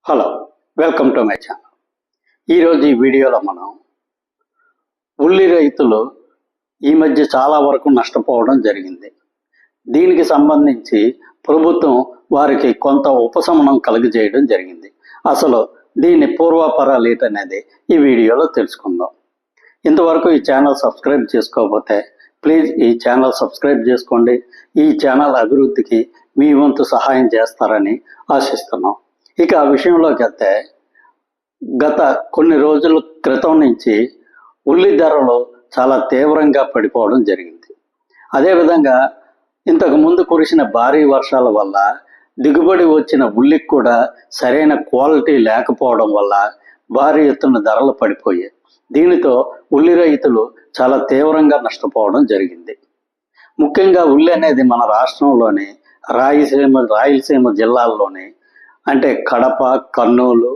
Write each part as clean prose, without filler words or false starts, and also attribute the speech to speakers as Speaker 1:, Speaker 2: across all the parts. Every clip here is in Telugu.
Speaker 1: Hello, welcome to my channel. ఈరోజు ఈ వీడియోలో మనం ఉల్లి రైతులు ఈ మధ్య చాలా వరకు నష్టపోవడం జరిగింది. దీనికి సంబంధించి ప్రభుత్వం వారికి కొంత ఉపశమనం కలుగజేయడం జరిగింది. అసలు దీని పూర్వాపరాలు ఏంటనేది ఈ వీడియోలో తెలుసుకుందాం. ఇంతవరకు ఈ ఛానల్ సబ్స్క్రైబ్ చేసుకోకపోతే ప్లీజ్ ఈ ఛానల్ సబ్స్క్రైబ్ చేసుకోండి. ఈ ఛానల్ అభివృద్ధికి మీ వంతు సహాయం చేస్తారని ఆశిస్తున్నాం. ఇక ఆ విషయంలోకి వెళ్తే గత కొన్ని రోజుల క్రితం నుంచి ఉల్లి ధరలు చాలా తీవ్రంగా పడిపోవడం జరిగింది. అదేవిధంగా ఇంతకు ముందు కురిసిన భారీ వర్షాల వల్ల దిగుబడి వచ్చిన ఉల్లికి కూడా సరైన క్వాలిటీ లేకపోవడం వల్ల భారీ ఎత్తున ధరలు పడిపోయాయి. దీనితో ఉల్లి రైతులు చాలా తీవ్రంగా నష్టపోవడం జరిగింది. ముఖ్యంగా ఉల్లి అనేది మన రాష్ట్రంలోని రాయలసీమ జిల్లాల్లోని అంటే కడప, కర్నూలు,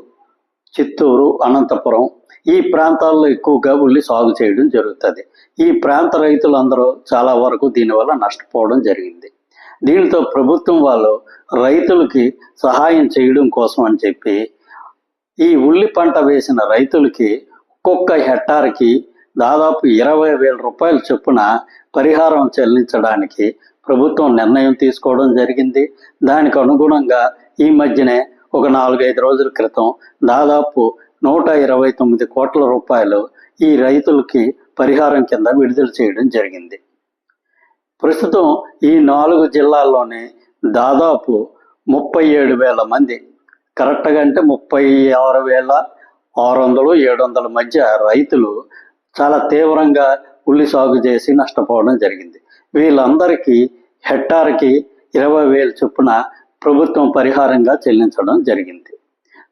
Speaker 1: చిత్తూరు, అనంతపురం ఈ ప్రాంతాల్లో ఎక్కువగా ఉల్లి సాగు చేయడం జరుగుతుంది. ఈ ప్రాంత రైతులందరూ చాలా వరకు దీనివల్ల నష్టపోవడం జరిగింది. దీనితో ప్రభుత్వం వాళ్ళు రైతులకి సహాయం చేయడం కోసం అని చెప్పి ఈ ఉల్లి పంట వేసిన రైతులకి ఒక్కొక్క హెక్టార్కి దాదాపు 20,000 రూపాయల చొప్పున పరిహారం చెల్లించడానికి ప్రభుత్వం నిర్ణయం తీసుకోవడం జరిగింది. దానికి అనుగుణంగా ఈ మధ్యనే ఒక 4-5 రోజుల క్రితం దాదాపు 129 కోట్ల రూపాయలు ఈ రైతులకి పరిహారం కింద విడుదల చేయడం జరిగింది. ప్రస్తుతం ఈ 4 జిల్లాల్లోనే దాదాపు 37,000 మంది, కరెక్ట్గా అంటే 36,600, 700 మధ్య రైతులు చాలా తీవ్రంగా ఉల్లి సాగు చేసి నష్టపోవడం జరిగింది. వీళ్ళందరికీ హెక్టార్కి 20,000 చొప్పున ప్రభుత్వం పరిహారంగా చెల్లించడం జరిగింది.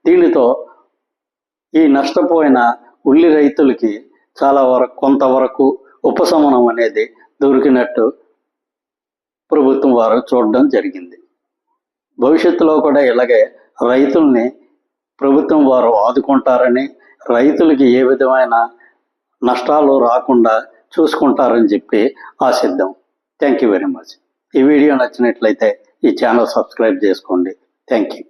Speaker 1: దీనితో ఈ నష్టపోయిన ఉల్లి రైతులకి చాలా కొంతవరకు ఉపశమనం అనేది దొరికినట్టు ప్రభుత్వం వారు చూడడం జరిగింది. భవిష్యత్తులో కూడా ఇలాగే రైతుల్ని ప్రభుత్వం వారు ఆదుకుంటారని, రైతులకి ఏ విధమైన నష్టాలు రాకుండా చూసుకుంటారని చెప్పి ఆశిద్దాం. Thank you very much. ఈ వీడియో నచ్చినట్లయితే ఈ ఛానల్ సబ్స్క్రైబ్ చేసుకోండి. Thank you.